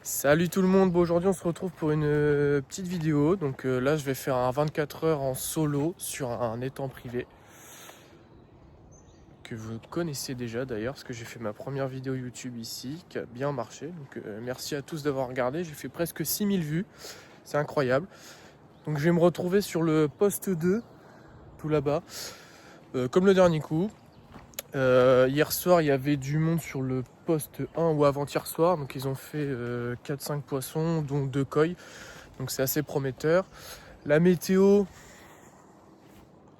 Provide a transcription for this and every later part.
Salut tout le monde, bon, aujourd'hui on se retrouve pour une petite vidéo. Donc là je vais faire un 24 heures en solo sur un étang privé que vous connaissez déjà d'ailleurs, parce que j'ai fait ma première vidéo YouTube ici qui a bien marché. Donc merci à tous d'avoir regardé, j'ai fait presque 6000 vues, c'est incroyable. Donc je vais me retrouver sur le poste 2, tout là-bas, comme le dernier coup. Hier soir il y avait du monde sur le poste 1 ou avant-hier soir, donc ils ont fait 4-5 poissons dont 2 koi. Donc c'est assez prometteur. La météo,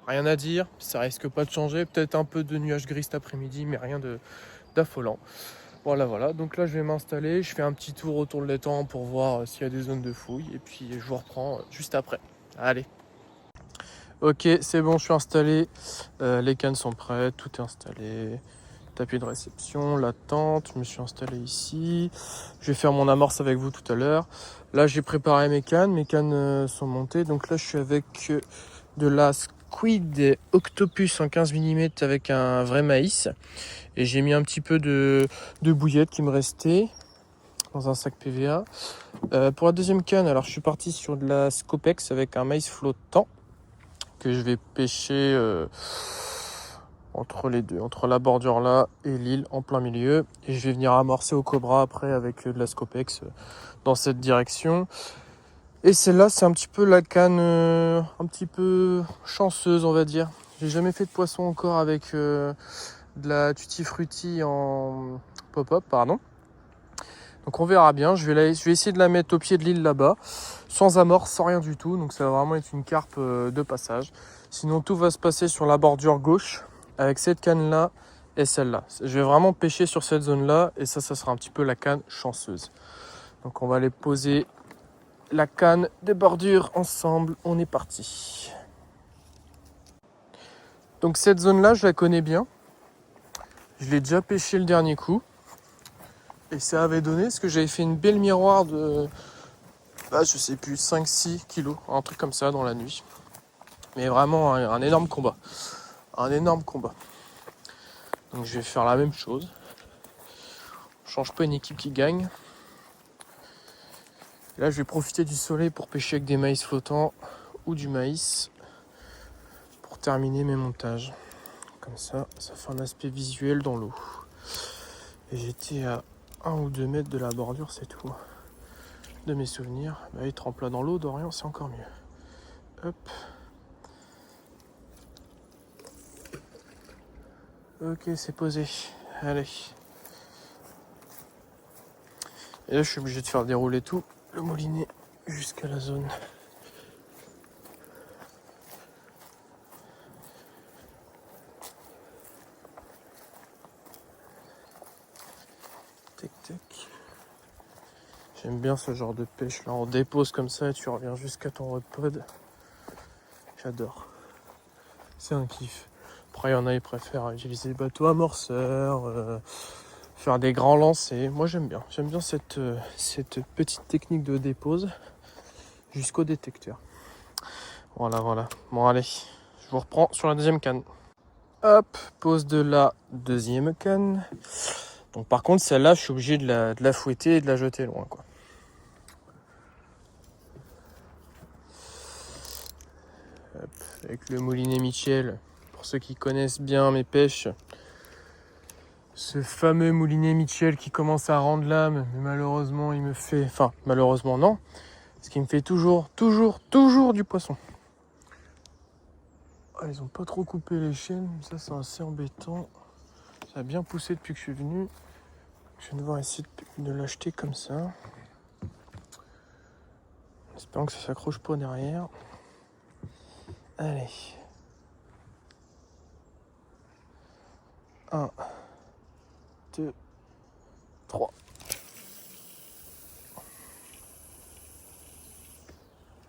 rien à dire, ça risque pas de changer. Peut-être un peu de nuages gris cet après-midi, mais rien d'affolant. Voilà. Donc là, je vais m'installer. Je fais un petit tour autour de l'étang pour voir s'il y a des zones de fouille. Et puis je vous reprends juste après. Allez. Ok, c'est bon, je suis installé. Les cannes sont prêtes, tout est installé. Tapis de réception, la tente, je me suis installé ici. Je vais faire mon amorce avec vous tout à l'heure. Là, j'ai préparé mes cannes sont montées. Donc là, je suis avec de la Squid Octopus en 15 mm avec un vrai maïs. Et j'ai mis un petit peu de bouillette qui me restait dans un sac PVA. Pour la deuxième canne, alors je suis parti sur de la Scopex avec un maïs flottant que je vais pêcher entre les deux, entre la bordure là et l'île en plein milieu. Et je vais venir amorcer au cobra après avec de la Scopex dans cette direction. Et celle-là, c'est un petit peu la canne un petit peu chanceuse, on va dire. J'ai jamais fait de poisson encore avec de la Tutti Frutti en pop-up, pardon. Donc on verra bien. Je vais essayer de la mettre au pied de l'île là-bas, sans amorce, sans rien du tout. Donc ça va vraiment être une carpe de passage. Sinon tout va se passer sur la bordure gauche, avec cette canne-là et celle-là. Je vais vraiment pêcher sur cette zone-là, et ça sera un petit peu la canne chanceuse. Donc on va aller poser la canne de bordure ensemble. On est parti. Donc cette zone-là, je la connais bien. Je l'ai déjà pêché le dernier coup. Et ça avait donné, parce que j'avais fait une belle miroir de, je sais plus, 5-6 kilos, un truc comme ça dans la nuit. Mais vraiment un énorme combat. Un énorme combat. Donc je vais faire la même chose. Je change pas une équipe qui gagne. Et là je vais profiter du soleil pour pêcher avec des maïs flottants ou du maïs pour terminer mes montages. Comme ça fait un aspect visuel dans l'eau. Et j'étais à 1 ou 2 mètres de la bordure, c'est tout. De mes souvenirs. Être en plat dans l'eau d'Orient, c'est encore mieux. Hop. Ok, c'est posé. Allez. Et là, je suis obligé de faire dérouler tout le moulinet jusqu'à la zone. Tac, tac. J'aime bien ce genre de pêche là. On dépose comme ça et tu reviens jusqu'à ton repod. J'adore. C'est un kiff. Après, il y en a, ils préfèrent utiliser le bateau amorceur, faire des grands lancers. Moi, j'aime bien. J'aime bien cette petite technique de dépose jusqu'au détecteur. Voilà. Bon, allez. Je vous reprends sur la deuxième canne. Hop, pose de la deuxième canne. Donc par contre, celle-là, je suis obligé de la fouetter et de la jeter loin, quoi. Hop, avec le moulinet Michel, pour ceux qui connaissent bien mes pêches. Ce fameux moulinet Michel qui commence à rendre l'âme, mais malheureusement, il me fait... Enfin, malheureusement, non. Ce qui me fait toujours du poisson. Ah, ils ont pas trop coupé les chaînes, ça c'est assez embêtant. Ça a bien poussé depuis que je suis venu. Je vais devoir essayer de l'acheter comme ça. Espérant que ça s'accroche pas derrière. Allez. 1, 2, 3.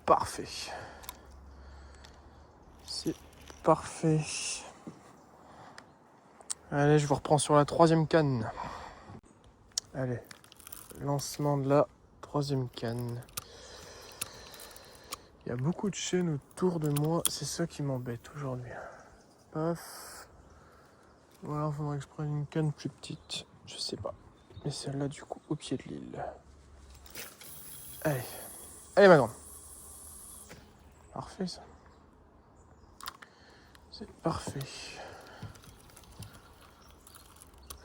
Parfait. C'est parfait. Allez, je vous reprends sur la troisième canne. Allez, lancement de la troisième canne. Il y a beaucoup de chaînes autour de moi, c'est ça qui m'embête aujourd'hui. Paf. Ou alors il faudrait que je prenne une canne plus petite, je sais pas. Mais celle-là du coup au pied de l'île. Allez, allez ma grande. Parfait ça. C'est parfait.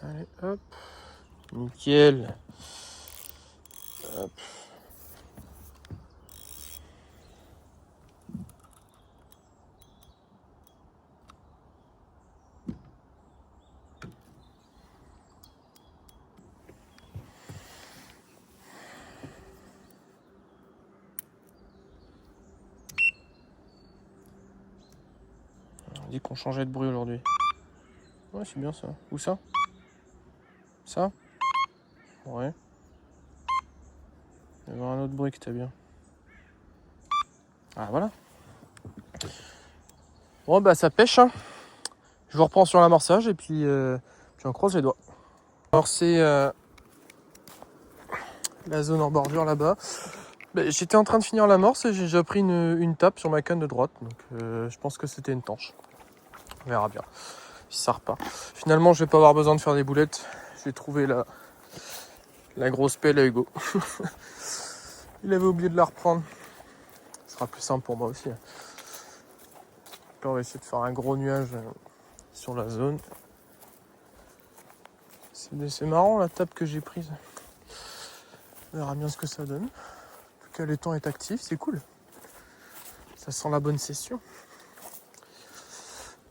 Allez, hop. Nickel. Hop. On dit qu'on changeait de bruit aujourd'hui. Ouais, c'est bien ça. Où ça? Ça? Ouais. Il y avait un autre bruit que t'as bien. Ah voilà. Bon bah ça pêche hein. Je vous reprends sur l'amorçage et puis on croise les doigts. Alors c'est la zone en bordure là-bas. Bah, j'étais en train de finir l'amorce et j'ai déjà pris une tape sur ma canne de droite. Donc je pense que c'était une tanche. On verra bien si ça repart. Finalement je vais pas avoir besoin de faire des boulettes. J'ai trouvé la grosse pelle à Hugo. Il avait oublié de la reprendre. Ce sera plus simple pour moi aussi. Là, on va essayer de faire un gros nuage sur la zone. C'est marrant la tape que j'ai prise. On verra bien ce que ça donne. En tout cas, le temps est actif, c'est cool. Ça sent la bonne session.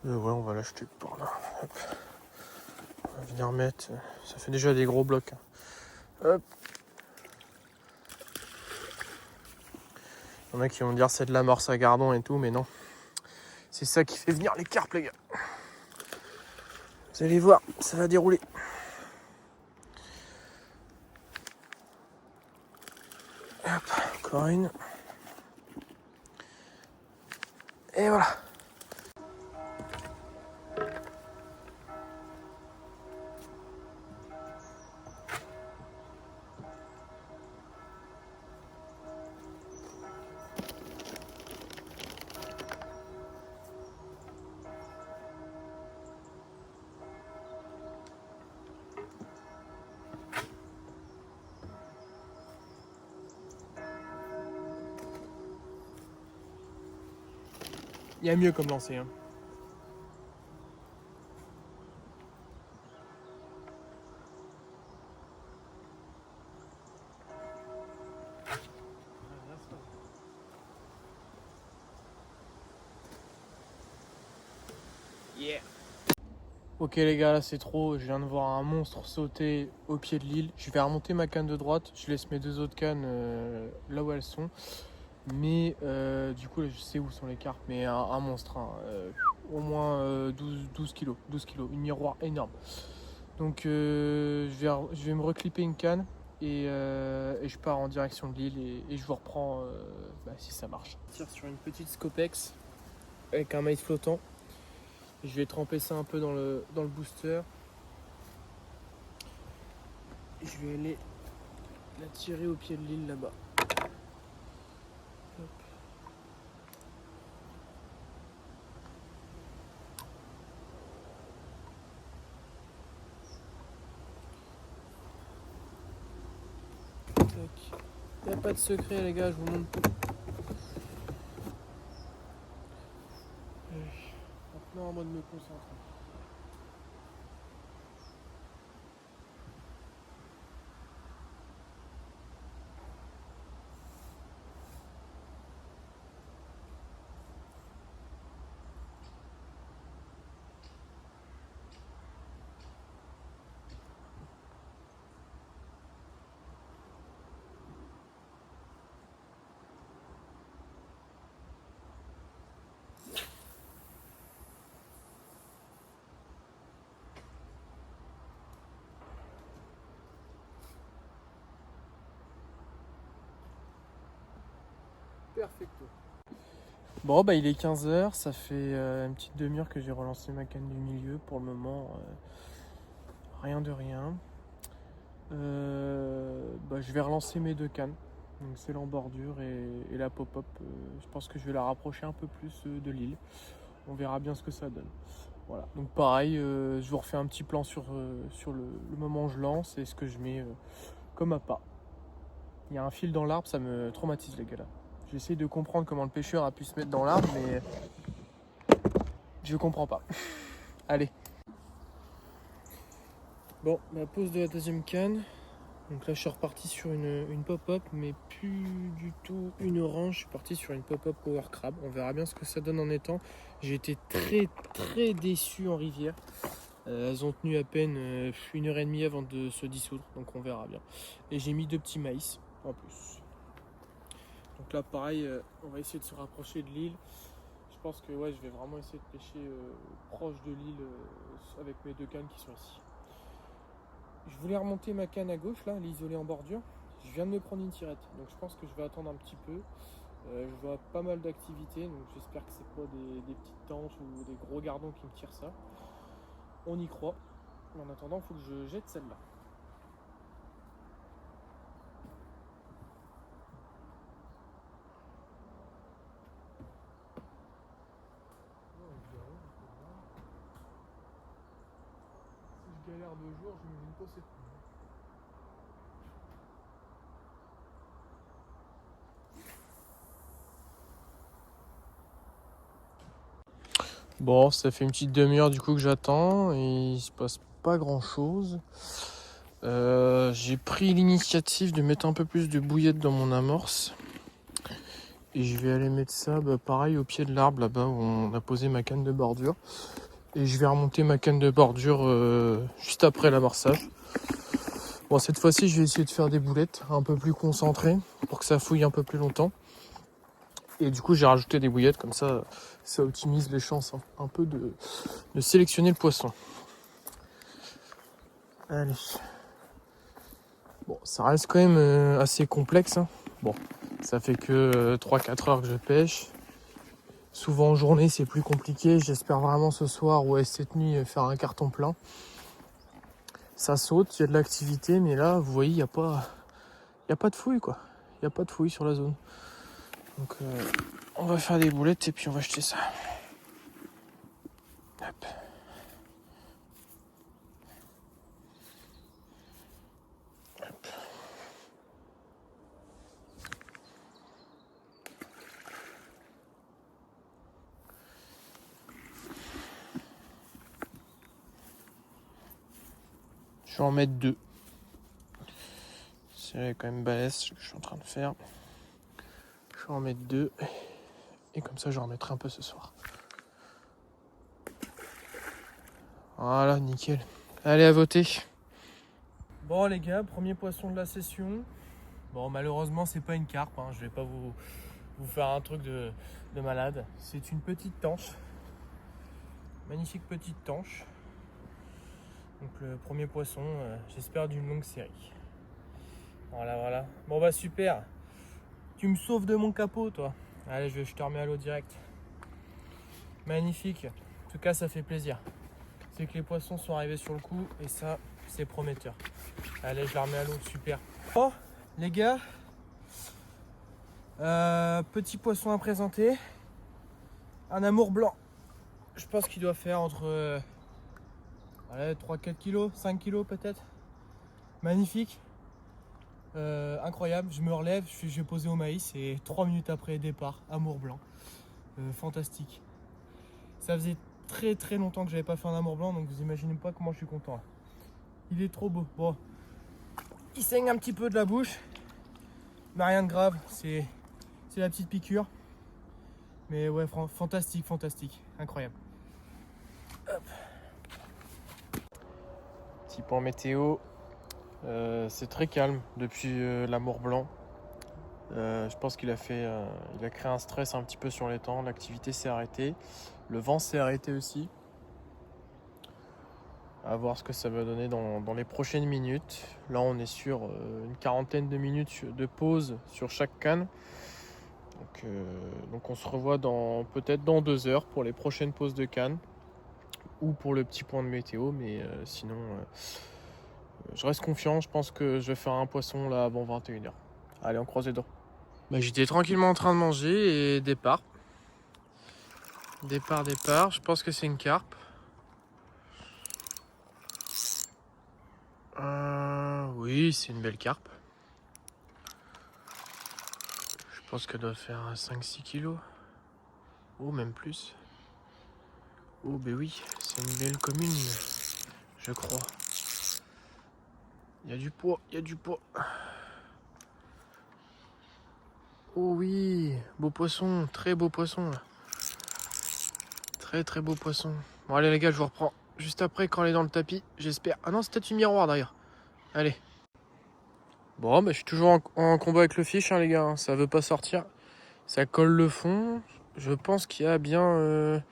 Ouais, on va l'acheter par là. Hop. On va venir mettre. Ça fait déjà des gros blocs. Hop. Il y en a qui vont dire c'est de l'amorce à gardon et tout, mais non. C'est ça qui fait venir les carpes, les gars. Vous allez voir, ça va dérouler. Hop, encore une. Et voilà. Il y a mieux comme lancer. Hein. Yeah. Ok les gars, là c'est trop. Je viens de voir un monstre sauter au pied de l'île. Je vais remonter ma canne de droite. Je laisse mes deux autres cannes là où elles sont. Mais du coup, là, je sais où sont les carpes. Mais un monstre. Hein, au moins 12 kilos. 12 kilos. Une miroir énorme. Donc je vais me reclipper une canne. Et je pars en direction de l'île. Et je vous reprends si ça marche. Je tire sur une petite Scopex avec un maïs flottant. Je vais tremper ça un peu dans le booster. Je vais aller la tirer au pied de l'île là-bas. Hop. Il n'y a pas de secret les gars, je vous montre tout. Maintenant en mode me concentrer. Perfecto. Bon bah il est 15h, ça fait une petite demi-heure que j'ai relancé ma canne du milieu. Pour le moment, rien de rien. Je vais relancer mes deux cannes. Donc c'est l'embordure et la pop-up. Je pense que je vais la rapprocher un peu plus de l'île. On verra bien ce que ça donne. Voilà. Donc pareil, je vous refais un petit plan sur le moment où je lance et ce que je mets comme appât. Il y a un fil dans l'arbre, ça me traumatise les gars là. J'essaie de comprendre comment le pêcheur a pu se mettre dans l'arbre, mais je comprends pas. Allez. Bon, la pause de la deuxième canne. Donc là je suis reparti sur une pop-up, mais plus du tout une orange. Je suis parti sur une pop-up Power Crab. On verra bien ce que ça donne en étang. J'ai été très déçu en rivière. Elles ont tenu à peine 1h30 avant de se dissoudre, donc on verra bien. Et j'ai mis 2 petits maïs en plus. Donc là pareil, on va essayer de se rapprocher de l'île. Je pense que ouais, je vais vraiment essayer de pêcher proche de l'île avec mes 2 cannes qui sont ici. Je voulais remonter ma canne à gauche là, l'isoler en bordure. Je viens de me prendre une tirette, donc je pense que je vais attendre un petit peu. Je vois pas mal d'activités, donc j'espère que c'est pas des petites tanches ou des gros gardons qui me tirent ça. On y croit. En attendant, il faut que je jette celle-là. Si je galère 2 jours, je me pose cette nuit. Bon, ça fait une petite demi-heure du coup que j'attends et il se passe pas grand-chose. J'ai pris l'initiative de mettre un peu plus de bouillette dans mon amorce. Et je vais aller mettre ça pareil au pied de l'arbre là-bas où on a posé ma canne de bordure. Et je vais remonter ma canne de bordure juste après l'amorçage. Bon, cette fois-ci je vais essayer de faire des boulettes un peu plus concentrées pour que ça fouille un peu plus longtemps. Et du coup j'ai rajouté des bouillettes, comme ça optimise les chances un peu de sélectionner le poisson. Allez. Bon, ça reste quand même assez complexe. Hein. Bon, ça fait que 3-4 heures que je pêche. Souvent en journée c'est plus compliqué. J'espère vraiment ce soir ou cette nuit faire un carton plein. Ça saute, il y a de l'activité, mais là vous voyez il n'y a pas de fouille quoi. Il n'y a pas de fouille sur la zone. Donc on va faire des boulettes et puis on va jeter ça. Hop. Hop. Je vais en mettre 2. C'est quand même balèze ce que je suis en train de faire. Je vais en mettre 2. Et comme ça je remettrai un peu ce soir. Voilà, nickel. Allez, à voter. Bon les gars, premier poisson de la session. Bon, malheureusement c'est pas une carpe, hein. Je vais pas vous faire un truc de malade. C'est une petite tanche. Magnifique petite tanche. Donc le premier poisson, j'espère d'une longue série. Voilà. Bon bah super. Tu me sauves de mon capot toi. Allez, je te remets à l'eau direct. Magnifique. En tout cas ça fait plaisir. C'est que les poissons sont arrivés sur le coup et ça c'est prometteur. Allez, je la remets à l'eau, super. Bon les gars, petit poisson à présenter. Un amour blanc. Je pense qu'il doit faire entre 3-4 kilos, 5 kilos peut-être. Magnifique. Incroyable, je me relève, je vais poser au maïs et 3 minutes après départ, amour blanc. Fantastique. Ça faisait très longtemps que j'avais pas fait un amour blanc, donc vous imaginez pas comment je suis content. Il est trop beau. Bon, il saigne un petit peu de la bouche, mais rien de grave, c'est la petite piqûre. Mais ouais, fantastique, incroyable. Hop. Petit point météo, c'est très calme depuis l'amour blanc. Je pense qu'il a créé un stress un petit peu sur l'étang, l'activité s'est arrêtée, le vent s'est arrêté aussi. À voir ce que ça va donner dans les prochaines minutes. Là on est sur une quarantaine de minutes de pause sur chaque canne. Donc on se revoit peut-être dans 2 heures pour les prochaines pauses de canne ou pour le petit point de météo, mais sinon je reste confiant, je pense que je vais faire un poisson là avant 21h. Allez, on croise les doigts. J'étais tranquillement en train de manger et départ, je pense que c'est une carpe. Oui, c'est une belle carpe. Je pense qu'elle doit faire 5-6 kilos. Ou même plus. Oh ben oui, c'est une belle commune, je crois. Il y a du poids, il y a du poids. Oh oui, beau poisson, très beau poisson là. Très très beau poisson. Bon allez les gars, je vous reprends juste après quand elle est dans le tapis, j'espère. Ah non, c'est peut-être une miroir d'ailleurs. Allez. Bon, bah, je suis toujours en combat avec le fiche, hein, les gars. Ça veut pas sortir. Ça colle le fond. Je pense qu'il y a bien... Je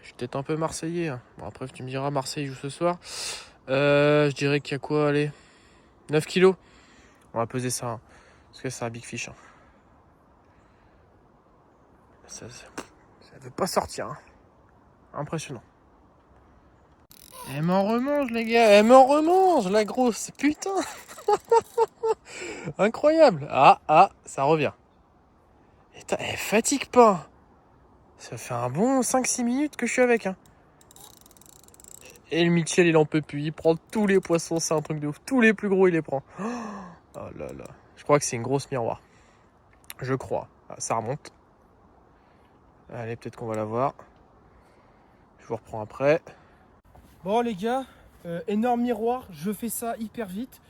suis peut-être un peu marseillais. Hein. Bon, après, tu me diras, Marseille joue ce soir. Je dirais qu'il y a quoi, allez, 9 kilos. On va peser ça. Hein, parce que c'est un big fish. Hein. Ça veut pas sortir. Hein. Impressionnant. Elle m'en remange, les gars. Elle m'en remange, la grosse. Putain. Incroyable. Ah, ça revient. Et elle fatigue pas. Ça fait un bon 5-6 minutes que je suis avec. Hein. Et le Mitchell, il en peut plus. Il prend tous les poissons. C'est un truc de ouf. Tous les plus gros, il les prend. Oh là là. Je crois que c'est une grosse miroir. Je crois. Ah, ça remonte. Allez, peut-être qu'on va la voir. Je vous reprends après. Bon les gars, énorme miroir. Je fais ça hyper vite.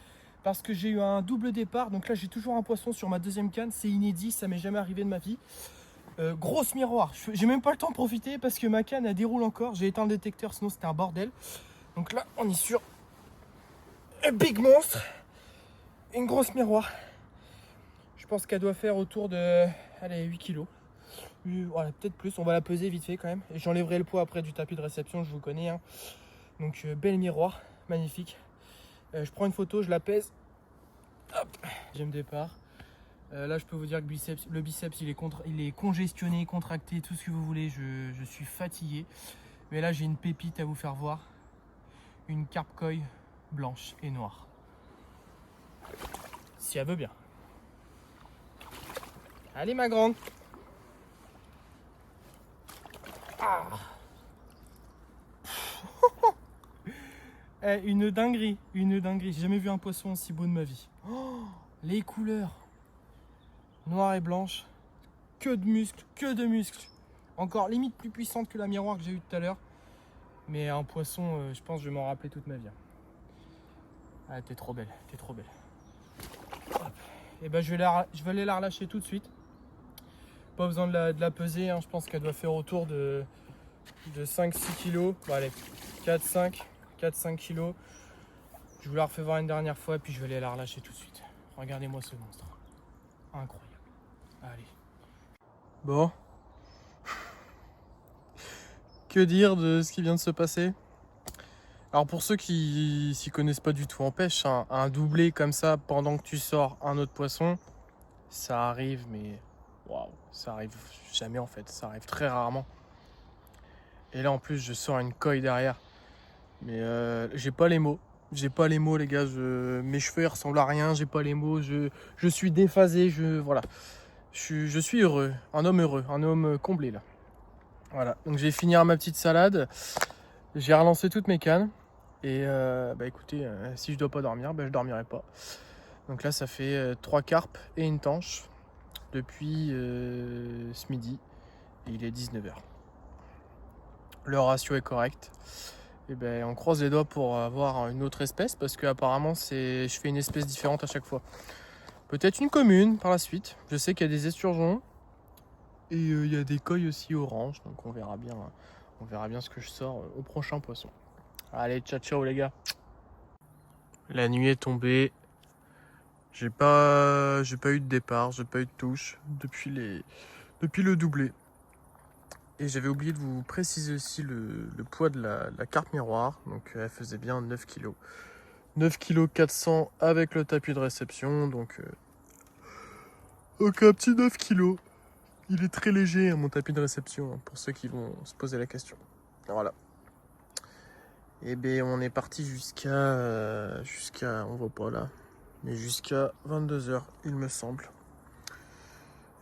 Parce que j'ai eu un double départ. Donc là, j'ai toujours un poisson sur ma deuxième canne. C'est inédit. Ça m'est jamais arrivé de ma vie. Grosse miroir, j'ai même pas le temps de profiter parce que ma canne elle déroule encore. J'ai éteint le détecteur, sinon c'était un bordel. Donc là on est sur un big monstre, une grosse miroir. Je pense qu'elle doit faire autour de 8 kilos. Voilà, peut-être plus, on va la peser vite fait quand même. Et j'enlèverai le poids après du tapis de réception, je vous connais. Hein. Donc belle miroir, magnifique. Je prends une photo, je la pèse. Hop, deuxième départ. Là, je peux vous dire que le biceps, il est congestionné, contracté, tout ce que vous voulez. Je suis fatigué. Mais là, j'ai une pépite à vous faire voir. Une carpe koi blanche et noire. Si elle veut bien. Allez, ma grande. Ah. Une dinguerie, une dinguerie. J'ai jamais vu un poisson aussi beau de ma vie. Oh, les couleurs. Noire et blanche. Que de muscles, que de muscles. Encore limite plus puissante que la miroir que j'ai eue tout à l'heure. Mais un poisson, je pense que je vais m'en rappeler toute ma vie. Ah, t'es trop belle, t'es trop belle. Hop. Et ben je vais aller la relâcher tout de suite. Pas besoin de la peser, hein. Je pense qu'elle doit faire autour de 5-6 kilos. Bon, allez, 4-5 kilos. Je vous la refais voir une dernière fois, puis je vais aller la relâcher tout de suite. Regardez-moi ce monstre. Incroyable. Allez. Bon. Que dire de ce qui vient de se passer? Alors pour ceux qui s'y connaissent pas du tout en pêche, un doublé comme ça pendant que tu sors un autre poisson, ça arrive, mais waouh, ça arrive jamais en fait, ça arrive très rarement. Et là en plus je sors une coille derrière, mais j'ai pas les mots. J'ai pas les mots les gars, mes cheveux ils ressemblent à rien, j'ai pas les mots, je suis déphasé, voilà. Je suis heureux, un homme comblé là. Voilà, donc je vais finir ma petite salade, j'ai relancé toutes mes cannes. Et bah écoutez, si je dois pas dormir, bah je dormirai pas. Donc là ça fait 3 carpes et une tanche depuis ce midi. Et il est 19h. Le ratio est correct. Et ben on croise les doigts pour avoir une autre espèce parce que apparemment je fais une espèce différente à chaque fois. Peut-être une commune par la suite. Je sais qu'il y a des esturgeons. Et il y a des coilles aussi orange. Donc on verra bien ce que je sors au prochain poisson. Allez, ciao ciao les gars. La nuit est tombée. J'ai pas eu de départ, j'ai pas eu de touche depuis le doublé. Et j'avais oublié de vous préciser aussi le poids de la carpe miroir. Donc elle faisait bien 9 kg. 9 kg 400 avec le tapis de réception. Donc un petit 9 kg. Il est très léger, hein, mon tapis de réception, hein, pour ceux qui vont se poser la question. Voilà. Et bien on est parti jusqu'à on voit pas là, mais jusqu'à 22h il me semble.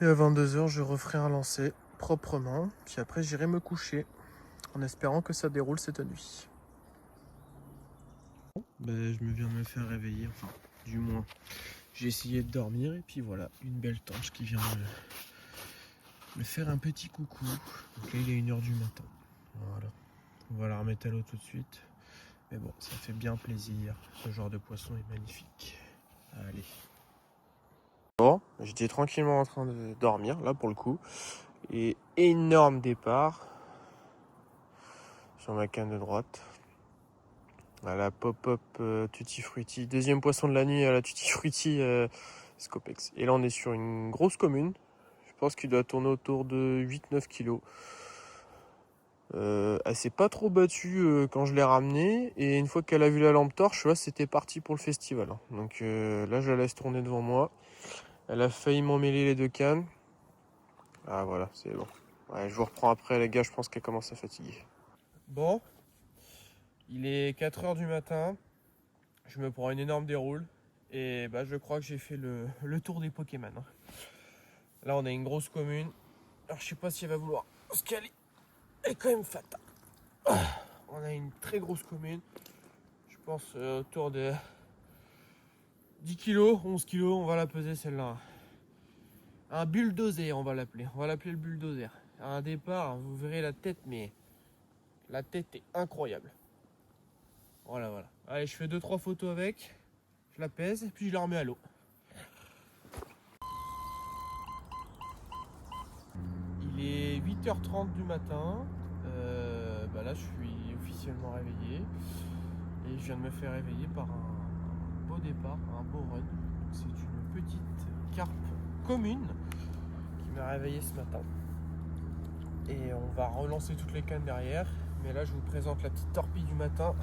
Et à 22h je referai un lancer proprement, puis après j'irai me coucher en espérant que ça déroule cette nuit. Ben, je me viens de me faire réveiller, enfin Du moins, j'ai essayé de dormir et puis voilà, une belle tanche qui vient me faire un petit coucou. Donc là, il est 1h du matin. Voilà. On va la remettre à l'eau tout de suite. Mais bon, ça fait bien plaisir. Ce genre de poisson est magnifique. Allez. Bon, j'étais tranquillement en train de dormir, là pour le coup. Et énorme départ sur ma canne de droite. À la pop-up Tutti Frutti. Deuxième poisson de la nuit à la Tutti Frutti Scopex. Et là, on est sur une grosse commune. Je pense qu'il doit tourner autour de 8-9 kilos. Elle s'est pas trop battue quand je l'ai ramenée. Et une fois qu'elle a vu la lampe torche, là, c'était parti pour le festival. Donc là, je la laisse tourner devant moi. Elle a failli m'emmêler les 2 cannes. Ah voilà, c'est bon. Ouais, je vous reprends après les gars, je pense qu'elle commence à fatiguer. Bon, il est 4h du matin. Je me prends une énorme déroule. Et bah je crois que j'ai fait le tour des Pokémon. Là on a une grosse commune. Alors je sais pas si elle va vouloir se caler. Elle est quand même fat. On a une très grosse commune. Je pense autour de 10 kilos, 11 kilos, on va la peser celle-là. Un bulldozer, on va l'appeler. On va l'appeler le bulldozer. À un départ, vous verrez la tête, mais la tête est incroyable. Voilà, voilà. Allez, je fais 2-3 photos avec. Je la pèse, et puis je la remets à l'eau. Il est 8h30 du matin. Là, je suis officiellement réveillé. Et je viens de me faire réveiller par un beau départ, un beau run. C'est une petite carpe commune qui m'a réveillé ce matin. Et on va relancer toutes les cannes derrière. Mais là, je vous présente la petite torpille du matin.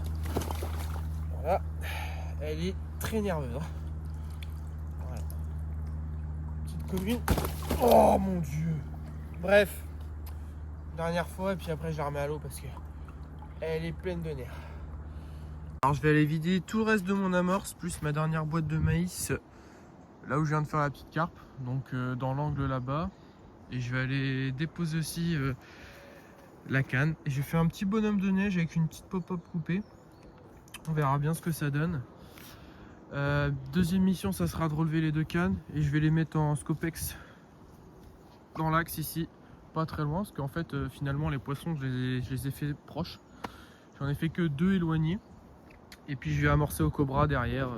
Voilà. Elle est très nerveuse. Voilà. Petite commune. Oh mon dieu. Bref. Dernière fois et puis après je la remets à l'eau parce que elle est pleine de nerfs. Alors je vais aller vider tout le reste de mon amorce plus ma dernière boîte de maïs là où je viens de faire la petite carpe, donc dans l'angle là-bas. Et je vais aller déposer aussi la canne. Et j'ai fait un petit bonhomme de neige avec une petite pop-up coupée. On verra bien ce que ça donne. Deuxième mission, ça sera de relever les 2 cannes et je vais les mettre en Scopex dans l'axe ici, pas très loin, parce qu'en fait finalement les poissons je les ai fait proches. J'en ai fait que 2 éloignés. Et puis je vais amorcer au cobra derrière.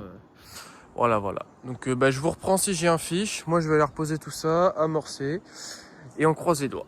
Voilà, voilà. Donc je vous reprends si j'ai un fiche. Moi je vais aller reposer tout ça, amorcer. Et on croise les doigts.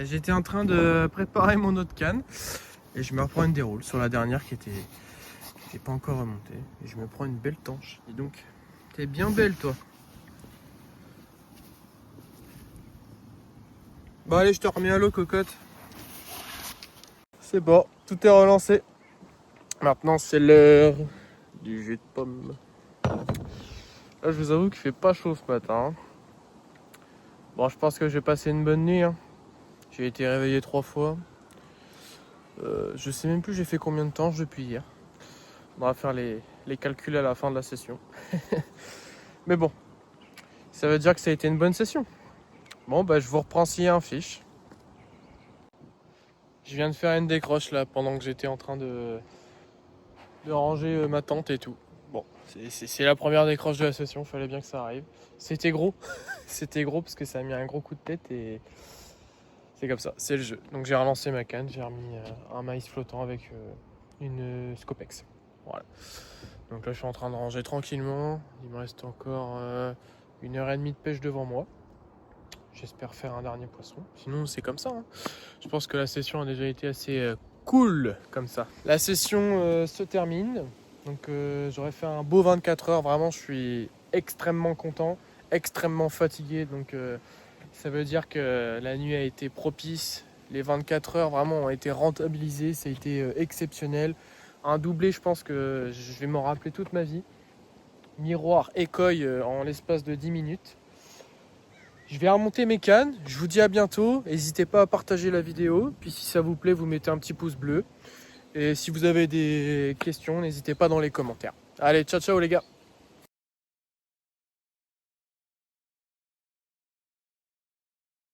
J'étais en train de préparer mon autre canne. Et je me reprends une déroule sur la dernière qui était pas encore remontée. Et je me prends une belle tanche. Et donc, t'es bien belle toi. Bon allez, je te remets à l'eau cocotte. C'est bon, tout est relancé. Maintenant c'est l'heure du jus de pomme. Là je vous avoue qu'il fait pas chaud ce matin. Bon, je pense que j'ai passé une bonne nuit. J'ai été réveillé 3 fois. Je sais même plus j'ai fait combien de temps depuis hier. On va faire les calculs à la fin de la session. Mais bon, ça veut dire que ça a été une bonne session. Bon, je vous reprends s'il y a un fiche. Je viens de faire une décroche là pendant que j'étais en train de ranger ma tente et tout. Bon, c'est la première décroche de la session, fallait bien que ça arrive. C'était gros, c'était gros parce que ça a mis un gros coup de tête et c'est comme ça, c'est le jeu. Donc j'ai relancé ma canne, j'ai remis un maïs flottant avec une Scopex. Voilà. Donc là je suis en train de ranger tranquillement. Il me reste encore 1h30 de pêche devant moi. J'espère faire un dernier poisson. Sinon, c'est comme ça. Hein. Je pense que la session a déjà été assez cool comme ça. La session se termine. Donc, j'aurais fait un beau 24 heures. Vraiment, je suis extrêmement content, extrêmement fatigué. Donc, ça veut dire que la nuit a été propice. Les 24 heures vraiment ont été rentabilisées. Ça a été exceptionnel. Un doublé, je pense que je vais m'en rappeler toute ma vie. Miroir écoille en l'espace de 10 minutes. Je vais remonter mes cannes. Je vous dis à bientôt. N'hésitez pas à partager la vidéo. Puis si ça vous plaît, vous mettez un petit pouce bleu. Et si vous avez des questions, n'hésitez pas dans les commentaires. Allez, ciao ciao les gars.